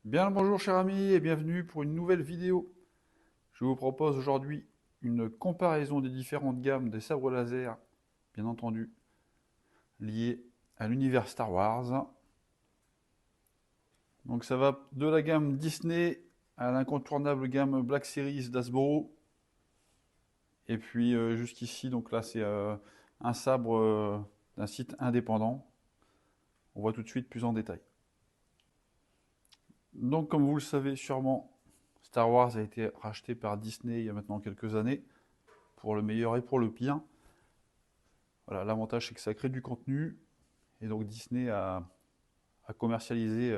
Bien le bonjour cher ami et bienvenue pour une nouvelle vidéo. Je vous propose aujourd'hui une comparaison des différentes gammes des sabres laser, bien entendu, liées à l'univers Star Wars. Donc ça va de la gamme Disney à l'incontournable gamme Black Series d'Hasbro. Et puis jusqu'ici, donc là c'est un sabre d'un site indépendant. On voit tout de suite plus en détail. Donc comme vous le savez sûrement, Star Wars a été racheté par Disney il y a maintenant quelques années, pour le meilleur et pour le pire. Voilà, l'avantage c'est que ça crée du contenu, et donc Disney a commercialisé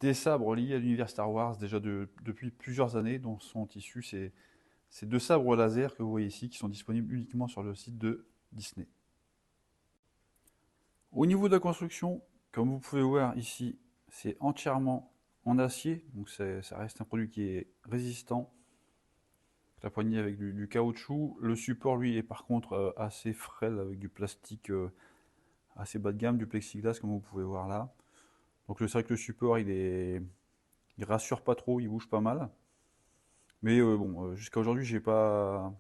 des sabres liés à l'univers Star Wars déjà depuis plusieurs années, dont sont issus ces deux sabres laser que vous voyez ici, qui sont disponibles uniquement sur le site de Disney. Au niveau de la construction, comme vous pouvez voir ici, c'est entièrement en acier, donc ça reste un produit qui est résistant. La poignée avec du caoutchouc. Le support, lui, est par contre assez frêle avec du plastique assez bas de gamme, du plexiglas, comme vous pouvez voir là. Donc c'est vrai que le support, il rassure pas trop, il bouge pas mal. Mais bon, jusqu'à aujourd'hui, j'ai pas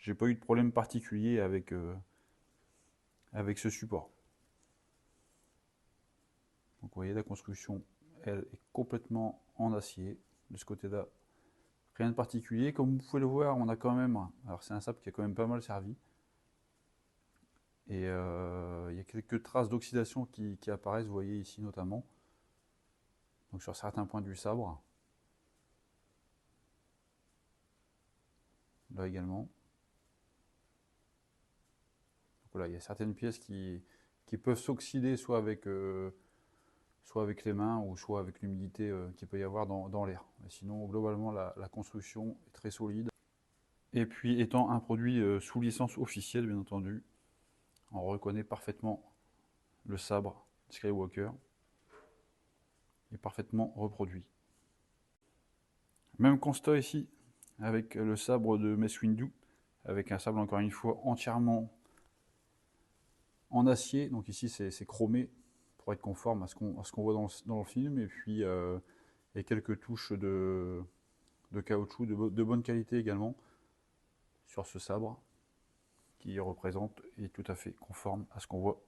eu de problème particulier avec ce support. Donc vous voyez, la construction, elle est complètement en acier. De ce côté-là, rien de particulier. Comme vous pouvez le voir, on a quand même, alors c'est un sabre qui a quand même pas mal servi. Et il y a quelques traces d'oxydation qui apparaissent, vous voyez ici notamment. Donc sur certains points du sabre. Là également. Donc voilà, il y a certaines pièces qui peuvent s'oxyder soit avec les mains ou soit avec l'humidité qu'il peut y avoir dans l'air. Sinon, globalement, la construction est très solide. Et puis, étant un produit sous licence officielle, bien entendu, on reconnaît parfaitement le sabre Skywalker est parfaitement reproduit. Même constat ici avec le sabre de Mace Windu, avec un sabre encore une fois entièrement en acier. Donc ici c'est chromé pour être conforme à ce qu'on voit dans le film. Et puis il y a quelques touches de caoutchouc de bonne qualité également sur ce sabre qui représente et est tout à fait conforme à ce qu'on voit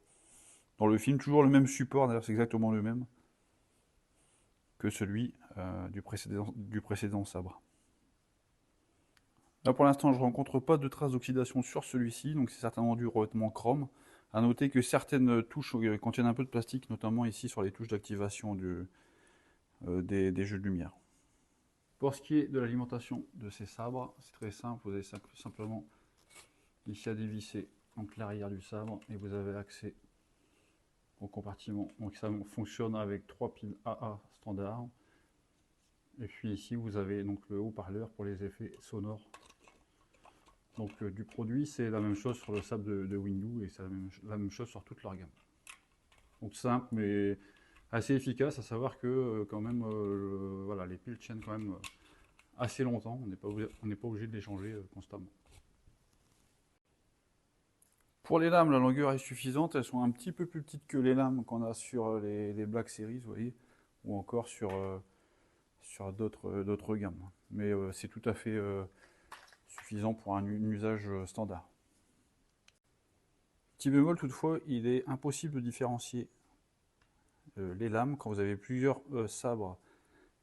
dans le film. Toujours le même support, d'ailleurs c'est exactement le même que celui du précédent sabre. Là pour l'instant je ne rencontre pas de traces d'oxydation sur celui-ci, donc c'est certainement du revêtement chrome. A noter que certaines touches contiennent un peu de plastique, notamment ici sur les touches d'activation des jeux de lumière. Pour ce qui est de l'alimentation de ces sabres, c'est très simple, vous avez simplement ici à dévisser donc l'arrière du sabre et vous avez accès au compartiment. Donc ça fonctionne avec 3 piles AA standard. Et puis ici vous avez donc le haut-parleur pour les effets sonores. Donc du produit, c'est la même chose sur le sabre de Windu et c'est la même chose sur toute leur gamme. Donc simple mais assez efficace, à savoir que quand même voilà, les piles tiennent quand même assez longtemps, on n'est pas obligé de les changer constamment. Pour les lames, la longueur est suffisante, elles sont un petit peu plus petites que les lames qu'on a sur les Black Series, vous voyez, ou encore sur d'autres gammes. Mais c'est tout à fait suffisant pour un usage standard. Petit bémol toutefois, il est impossible de différencier les lames quand vous avez plusieurs sabres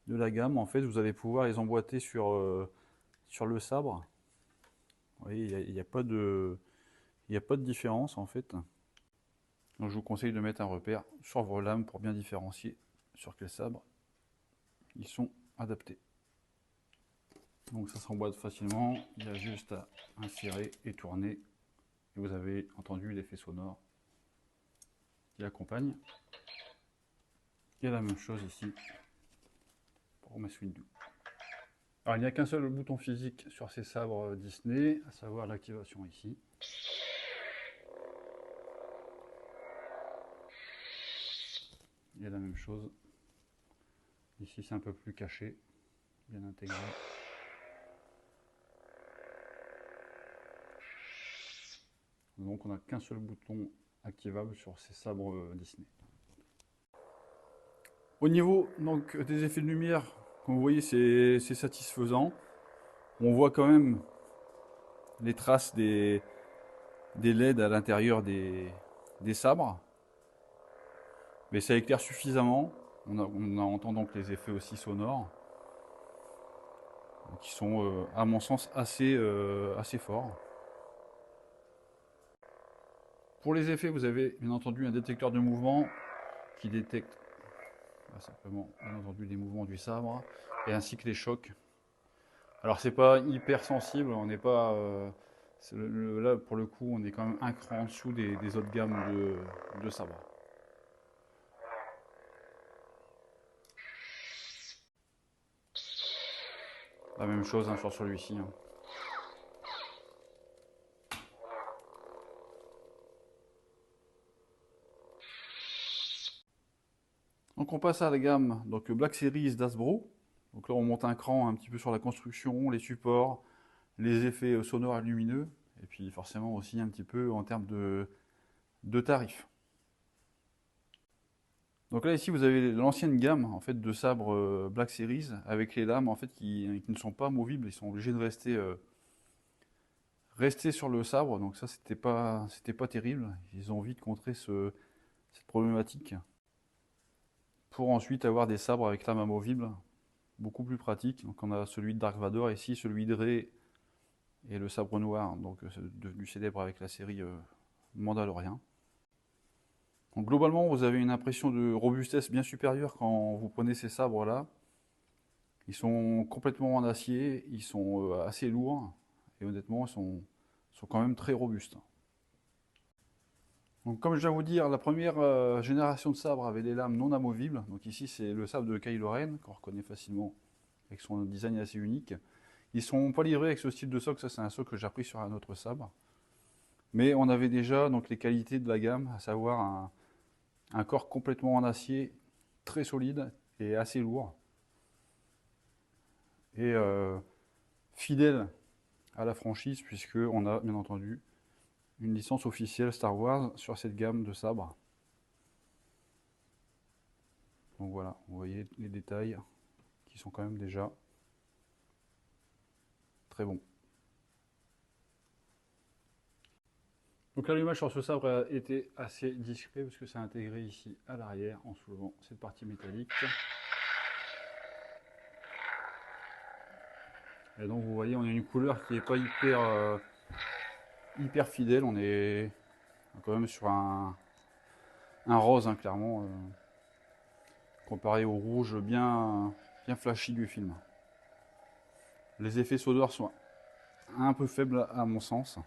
de la gamme. En fait, vous allez pouvoir les emboîter sur le sabre. Vous voyez, il n'y a pas de différence en fait. Donc je vous conseille de mettre un repère sur vos lames pour bien différencier sur quel sabre ils sont adaptés. Donc ça s'emboîte facilement, il y a juste à insérer et tourner. Et vous avez entendu l'effet sonore qui accompagne. Et la même chose ici pour Mace Windu. Alors il n'y a qu'un seul bouton physique sur ces sabres Disney, à savoir l'activation ici. Et la même chose. Ici c'est un peu plus caché, bien intégré. Donc on n'a qu'un seul bouton activable sur ces sabres Disney. Au niveau donc, des effets de lumière, comme vous voyez, c'est satisfaisant. On voit quand même les traces des LED à l'intérieur des sabres, mais ça éclaire suffisamment. On entend donc les effets aussi sonores, qui sont, à mon sens, assez forts. Pour les effets, vous avez bien entendu un détecteur de mouvement qui détecte simplement, bien entendu, les mouvements du sabre, et ainsi que les chocs. Alors c'est pas hyper sensible, on n'est pas là pour le coup on est quand même un cran en dessous des autres gammes de sabres. La même chose hein, sur celui-ci. Hein. Donc on passe à la gamme donc Black Series d'Hasbro. Donc là on monte un cran un petit peu sur la construction, les supports, les effets sonores et lumineux, et puis forcément aussi un petit peu en termes de tarifs. Donc là ici vous avez l'ancienne gamme en fait de sabres Black Series avec les lames en fait qui ne sont pas movibles, ils sont obligés de rester sur le sabre, donc ça c'était pas terrible. Ils ont vite contré cette problématique pour ensuite avoir des sabres avec lame amovible beaucoup plus pratique. Donc on a celui de Dark Vador ici, celui de Rey et le sabre noir, donc c'est devenu célèbre avec la série Mandalorian. Donc globalement, vous avez une impression de robustesse bien supérieure quand vous prenez ces sabres-là. Ils sont complètement en acier, ils sont assez lourds, et honnêtement, sont quand même très robustes. Donc, comme je viens de vous dire, la première génération de sabres avait des lames non amovibles. Donc ici, c'est le sabre de Kylo Ren, qu'on reconnaît facilement avec son design assez unique. Ils ne sont pas livrés avec ce style de soc, ça c'est un soc que j'ai appris sur un autre sabre. Mais on avait déjà donc, les qualités de la gamme, à savoir un corps complètement en acier, très solide et assez lourd. Et fidèle à la franchise, puisqu'on a bien entendu une licence officielle Star Wars sur cette gamme de sabres. Donc voilà, vous voyez les détails qui sont quand même déjà très bons. Donc l'allumage sur ce sabre a été assez discret parce que c'est intégré ici à l'arrière en soulevant cette partie métallique. Et donc vous voyez, on a une couleur qui n'est pas hyper fidèle, on est quand même sur un rose hein, clairement, comparé au rouge bien flashy du film. Les effets sonores sont un peu faibles à mon sens.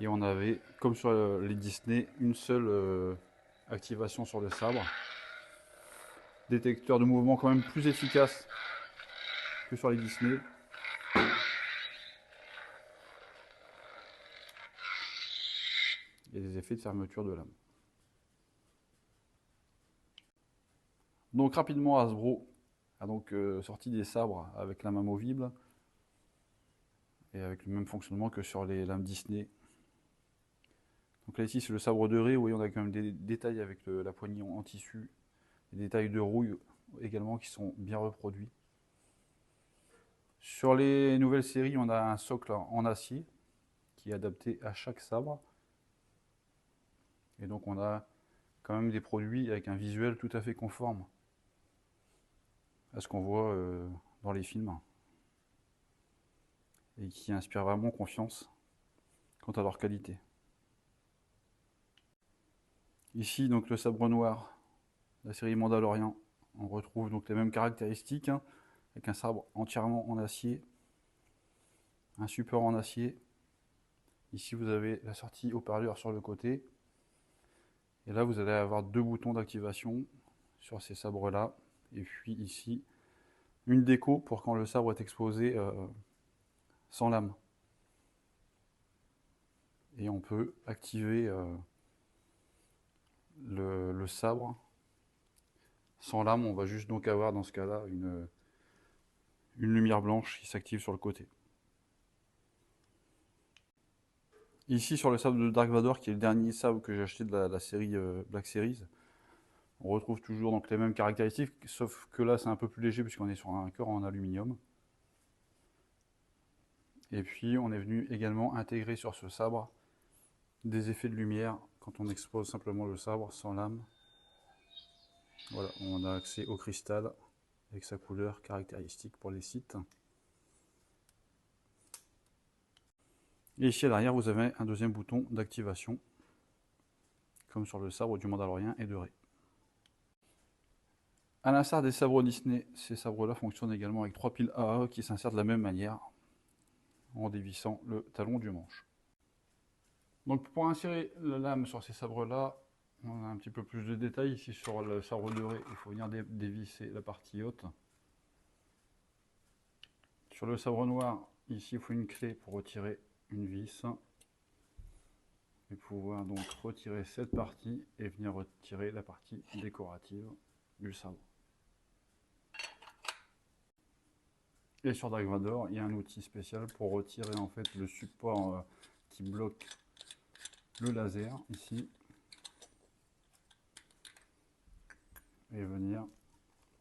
Et on avait, comme sur les Disney, une seule activation sur le sabre. Détecteur de mouvement quand même plus efficace que sur les Disney. Et des effets de fermeture de lame. Donc rapidement, Hasbro a donc sorti des sabres avec lame amovible et avec le même fonctionnement que sur les lames Disney. Donc là ici c'est le sabre de Rey, vous voyez on a quand même des détails avec la poignée en tissu, des détails de rouille également qui sont bien reproduits. Sur les nouvelles séries, on a un socle en acier qui est adapté à chaque sabre. Et donc on a quand même des produits avec un visuel tout à fait conforme à ce qu'on voit dans les films et qui inspire vraiment confiance quant à leur qualité. Ici donc le sabre noir, la série Mandalorian, on retrouve donc les mêmes caractéristiques hein, avec un sabre entièrement en acier, un support en acier. Ici vous avez la sortie haut-parleur sur le côté. Et là vous allez avoir deux boutons d'activation sur ces sabres là. Et puis ici une déco pour quand le sabre est exposé sans lame. Et on peut activer le sabre sans lame. On va juste donc avoir dans ce cas-là une lumière blanche qui s'active sur le côté. Ici sur le sabre de Dark Vador, qui est le dernier sabre que j'ai acheté de la série Black Series, On retrouve toujours donc les mêmes caractéristiques, sauf que là c'est un peu plus léger puisqu'on est sur un cœur en aluminium. Et puis on est venu également intégrer sur ce sabre des effets de lumière quand on expose simplement le sabre sans lame. Voilà, on a accès au cristal avec sa couleur caractéristique pour les sites. Et ici à l'arrière, vous avez un deuxième bouton d'activation, comme sur le sabre du Mandalorien et de Rey. A l'instar des sabres Disney, ces sabres-là fonctionnent également avec 3 piles AAE qui s'insèrent de la même manière en dévissant le talon du manche. Donc pour insérer la lame sur ces sabres-là, on a un petit peu plus de détails. Ici sur le sabre de Rey, il faut venir dévisser la partie haute. Sur le sabre noir, ici il faut une clé pour retirer une vis et pouvoir donc retirer cette partie et venir retirer la partie décorative du sabre. Et sur Dark Vador, il y a un outil spécial pour retirer en fait le support qui bloque le laser ici et venir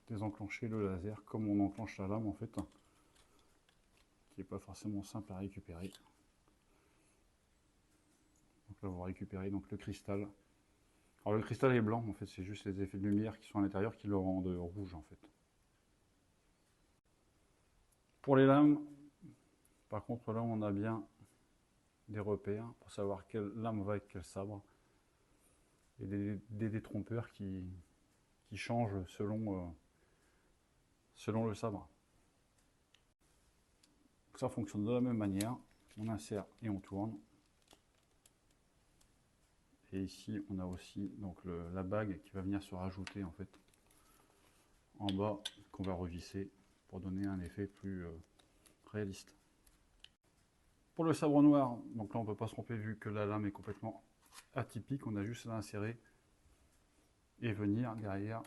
désenclencher le laser comme on enclenche la lame en fait, qui n'est pas forcément simple à récupérer. Donc là vous récupérez donc le cristal. Alors le cristal est blanc en fait, c'est juste les effets de lumière qui sont à l'intérieur qui le rendent rouge en fait. Pour les lames, par contre là on a bien des repères pour savoir quelle lame va avec quel sabre et des détrompeurs qui changent selon le sabre. Donc ça fonctionne de la même manière, on insère et on tourne. Et ici on a aussi donc la bague qui va venir se rajouter en fait en bas, qu'on va revisser pour donner un effet plus réaliste. Pour le sabre noir, donc là on ne peut pas se tromper vu que la lame est complètement atypique, on a juste à l'insérer et venir derrière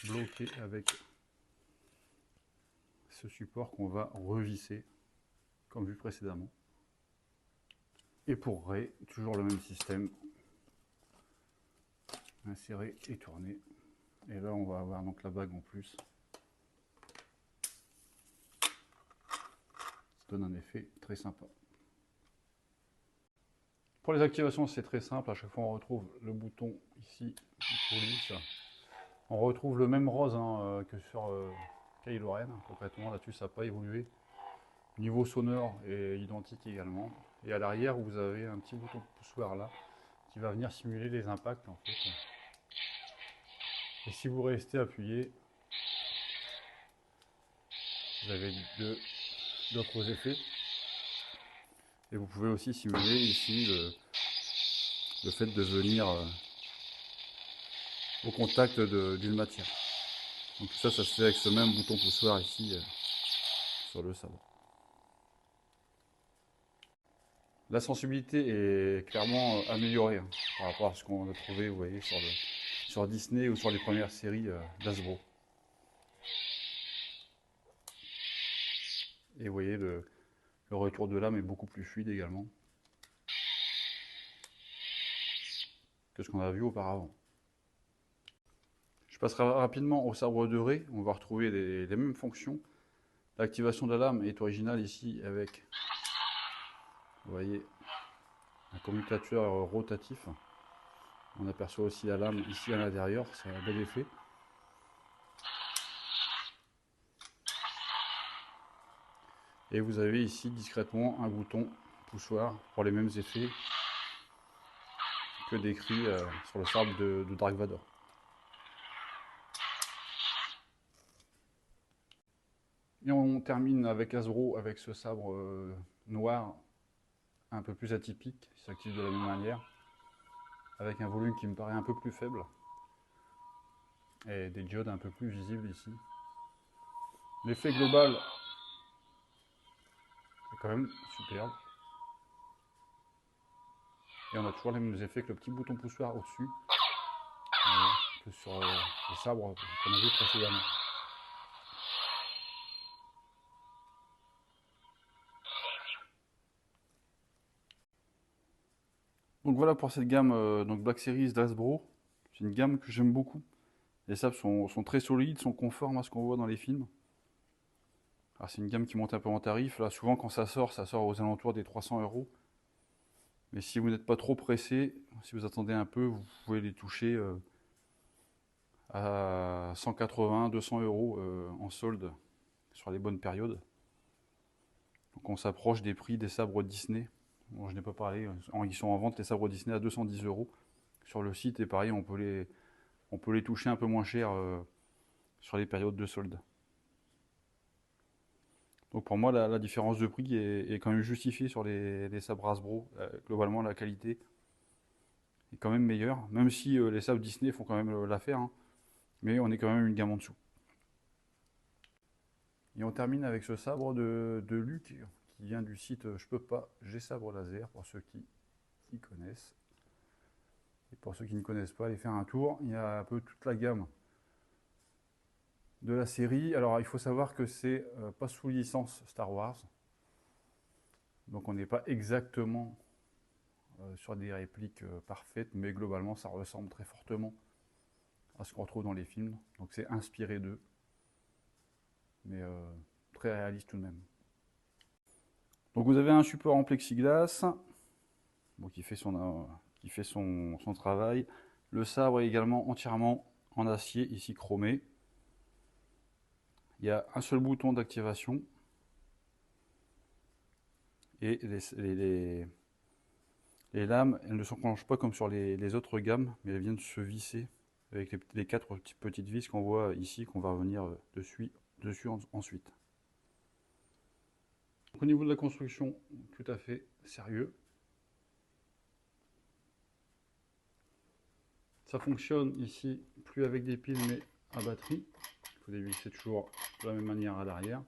bloquer avec ce support qu'on va revisser comme vu précédemment. Et pour Rey, toujours le même système, insérer et tourner. Et là on va avoir donc la bague en plus. Ça donne un effet très sympa. Pour les activations, c'est très simple. À chaque fois, on retrouve le bouton ici, police. On retrouve le même rose que sur Kylo Ren. Concrètement, là-dessus, ça n'a pas évolué. Niveau sonore est identique également. Et à l'arrière, vous avez un petit bouton poussoir là qui va venir simuler les impacts en fait. Et si vous restez appuyé, vous avez d'autres effets. Et vous pouvez aussi simuler ici le fait de venir au contact d'une matière. Donc tout ça, ça se fait avec ce même bouton poussoir ici sur le sabre. La sensibilité est clairement améliorée par rapport à ce qu'on a trouvé, vous voyez, sur Disney ou sur les premières séries d'Hasbro. Et vous voyez, le retour de lame est beaucoup plus fluide également que ce qu'on a vu auparavant. Je passerai rapidement au sabre de Rey. On va retrouver les mêmes fonctions. L'activation de la lame est originale ici avec, vous voyez, un commutateur rotatif. On aperçoit aussi la lame ici à l'intérieur, c'est un bel effet. Et vous avez ici discrètement un bouton poussoir pour les mêmes effets que décrit sur le sabre de Dark Vador. Et on termine avec Hasbro avec ce sabre noir un peu plus atypique, qui s'active de la même manière, avec un volume qui me paraît un peu plus faible et des diodes un peu plus visibles ici. L'effet global est quand même superbe. Et on a toujours les mêmes effets que le petit bouton poussoir au-dessus que sur les sabres qu'on a vu précédemment. Donc voilà pour cette gamme donc Black Series d'Hasbro. C'est une gamme que j'aime beaucoup. Les sabres sont très solides, sont conformes à ce qu'on voit dans les films. Alors c'est une gamme qui monte un peu en tarif. Là, souvent quand ça sort aux alentours des 300 €. Mais si vous n'êtes pas trop pressé, si vous attendez un peu, vous pouvez les toucher à 180, 200 € en solde sur les bonnes périodes. Donc on s'approche des prix des sabres Disney. Bon, je n'ai pas parlé, ils sont en vente les sabres Disney à 210 € sur le site, et pareil, on peut les toucher un peu moins cher sur les périodes de solde. Donc pour moi, la différence de prix est quand même justifiée sur les sabres Hasbro. Globalement, la qualité est quand même meilleure, même si les sabres Disney font quand même l'affaire, hein, mais on est quand même une gamme en dessous. Et on termine avec ce sabre de Luc qui vient du site Je peux pas, j'ai sabre laser, pour ceux qui connaissent. Et pour ceux qui ne connaissent pas, allez faire un tour. Il y a un peu toute la gamme de la série. Alors il faut savoir que c'est pas sous licence Star Wars. Donc on n'est pas exactement sur des répliques parfaites, mais globalement ça ressemble très fortement à ce qu'on retrouve dans les films. Donc c'est inspiré d'eux, mais très réaliste tout de même. Donc vous avez un support en plexiglas, bon, qui fait son travail. Le sabre est également entièrement en acier, ici chromé. Il y a un seul bouton d'activation. Et les lames, elles ne s'enclenchent pas comme sur les autres gammes, mais elles viennent se visser avec les 4 petites vis qu'on voit ici, qu'on va revenir dessus ensuite. Donc, au niveau de la construction, tout à fait sérieux. Ça fonctionne ici, plus avec des piles, mais à batterie. Il faut les visser toujours de la même manière à l'arrière.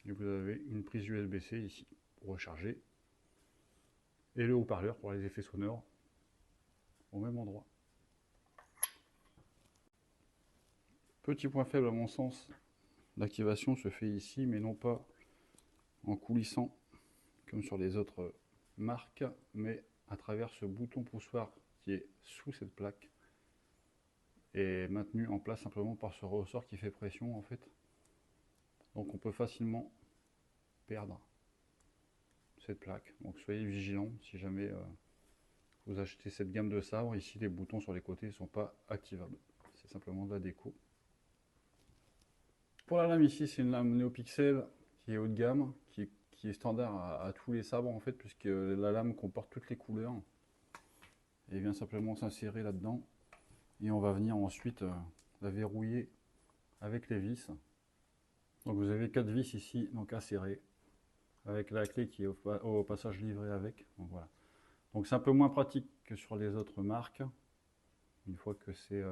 Et vous avez une prise USB-C ici pour recharger. Et le haut-parleur pour les effets sonores au même endroit. Petit point faible à mon sens, l'activation se fait ici, mais non pas en coulissant comme sur les autres marques, mais à travers ce bouton poussoir qui est sous cette plaque et maintenu en place simplement par ce ressort qui fait pression en fait. Donc on peut facilement perdre cette plaque. Donc soyez vigilants si jamais vous achetez cette gamme de sabres. Ici les boutons sur les côtés ne sont pas activables. C'est simplement de la déco. Pour la lame ici, c'est une lame NeoPixel qui est haut de gamme, qui est standard à tous les sabres en fait, puisque la lame comporte toutes les couleurs. Et vient simplement s'insérer là-dedans. Et on va venir ensuite la verrouiller avec les vis. Donc vous avez 4 vis ici, donc à serrer, avec la clé qui est au passage livré avec. Donc voilà. Donc c'est un peu moins pratique que sur les autres marques. Une fois que c'est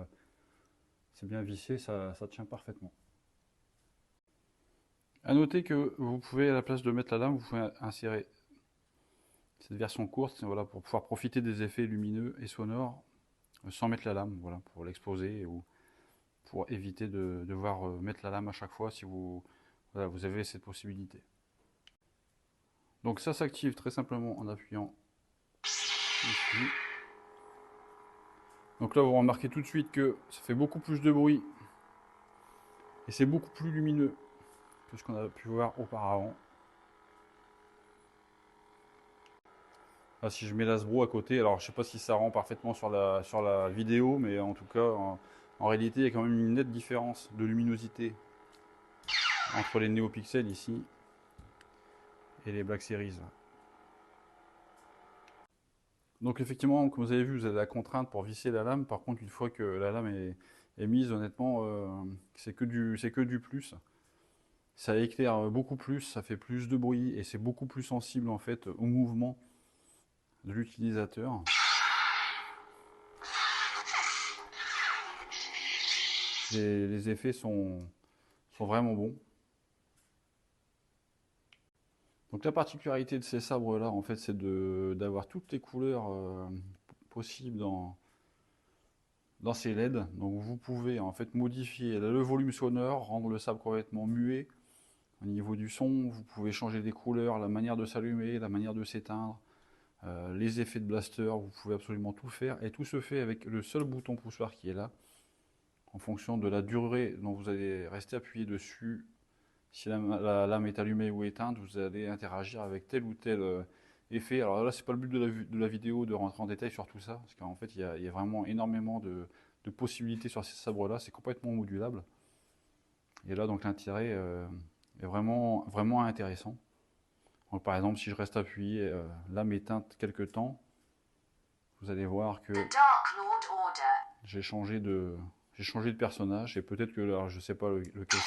bien vissé, ça tient parfaitement. A noter que vous pouvez, à la place de mettre la lame, vous pouvez insérer cette version courte, voilà, pour pouvoir profiter des effets lumineux et sonores sans mettre la lame, voilà, pour l'exposer ou pour éviter de devoir mettre la lame à chaque fois si vous, voilà, vous avez cette possibilité. Donc ça s'active très simplement en appuyant ici. Donc là vous remarquez tout de suite que ça fait beaucoup plus de bruit et c'est beaucoup plus lumineux que ce qu'on a pu voir auparavant. Là, si je mets l'Hasbro à côté, alors je sais pas si ça rend parfaitement sur la vidéo, mais en tout cas en réalité il y a quand même une nette différence de luminosité entre les NeoPixel ici et les Black Series. Donc effectivement, comme vous avez vu, vous avez la contrainte pour visser la lame. Par contre, une fois que la lame est mise, honnêtement, c'est que du plus. Ça éclaire beaucoup plus, ça fait plus de bruit et c'est beaucoup plus sensible en fait au mouvement de l'utilisateur. Les effets sont vraiment bons. Donc la particularité de ces sabres là, en fait, c'est d'avoir toutes les couleurs possibles dans ces LED. Donc vous pouvez en fait modifier le volume sonore, rendre le sabre complètement muet. Au niveau du son, vous pouvez changer des couleurs, la manière de s'allumer, la manière de s'éteindre, les effets de blaster, vous pouvez absolument tout faire. Et tout se fait avec le seul bouton poussoir qui est là. fonction de la durée dont vous allez rester appuyé dessus. Si la lame est allumée ou éteinte, vous allez interagir avec tel ou tel effet. Alors là, c'est pas le but de la vidéo de rentrer en détail sur tout ça, parce qu'en fait, il y a vraiment énormément de possibilités sur ces sabres-là. C'est complètement modulable. Et là, donc l'intérêt est vraiment intéressant. Donc, par exemple, si je reste appuyé, lame éteinte quelques temps, vous allez voir que j'ai changé de personnage, et peut-être que là, je sais pas lequel.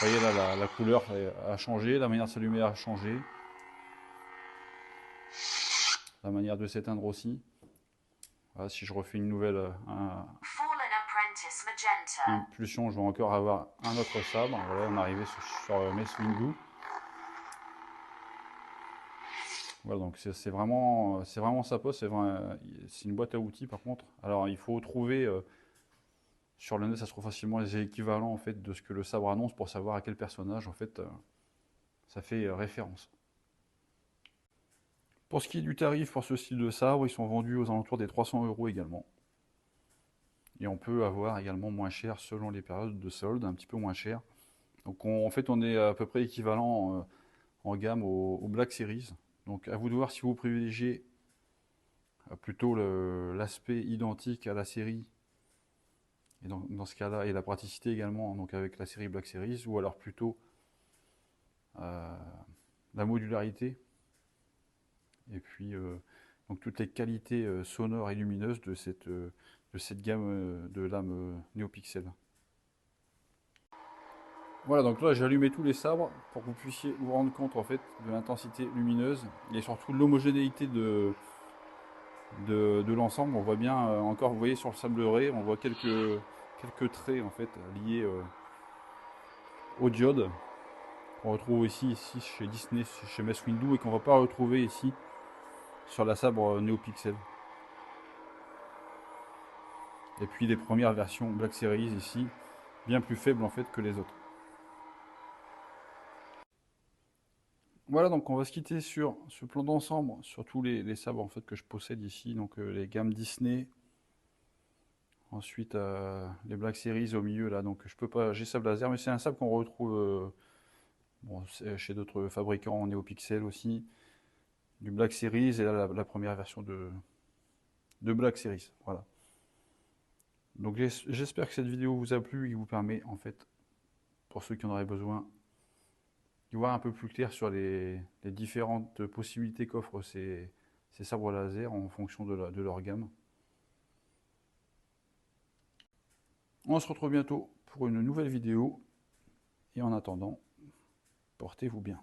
Vous voyez là, la couleur a changé, la manière de s'allumer a changé, la manière de s'éteindre aussi. Voilà, si je refais une nouvelle impulsion, je vais encore avoir un autre sabre. Voilà, on est arrivé sur Mace Windu. Voilà, donc c'est vraiment sympa, c'est une boîte à outils par contre. Alors il faut trouver sur le net, ça se trouve facilement les équivalents en fait de ce que le sabre annonce pour savoir à quel personnage en fait ça fait référence. Pour ce qui est du tarif pour ce style de sabre, ils sont vendus aux alentours des 300 € également. Et on peut avoir également moins cher selon les périodes de solde, un petit peu moins cher. Donc en fait on est à peu près équivalent en gamme au Black Series. Donc à vous de voir si vous privilégiez plutôt l'aspect identique à la série, et dans ce cas-là, et la praticité également, donc avec la série Black Series, ou alors plutôt la modularité, et puis donc toutes les qualités sonores et lumineuses de cette gamme de lames NeoPixel. Voilà, donc là j'ai allumé tous les sabres pour que vous puissiez vous rendre compte en fait de l'intensité lumineuse et surtout de l'homogénéité de l'ensemble. On voit bien encore, vous voyez sur le sableret, on voit quelques traits en fait liés au diode qu'on retrouve ici chez Disney, chez Mace Windu, et qu'on ne va pas retrouver ici sur la sabre NeoPixel. Et puis les premières versions Black Series ici, bien plus faibles en fait que les autres. Voilà, donc on va se quitter sur ce plan d'ensemble, sur tous les sabres en fait que je possède ici, donc les gammes Disney. Ensuite, les Black Series au milieu là, donc je peux pas, j'ai sabre laser, mais c'est un sabre qu'on retrouve bon, chez d'autres fabricants en NeoPixel aussi, du Black Series, et là la première version de Black Series. Voilà. Donc j'espère que cette vidéo vous a plu et qui vous permet en fait, pour ceux qui en auraient besoin, d'y voir un peu plus clair sur les différentes possibilités qu'offrent ces sabres laser en fonction de leur gamme. On se retrouve bientôt pour une nouvelle vidéo, et en attendant, portez-vous bien.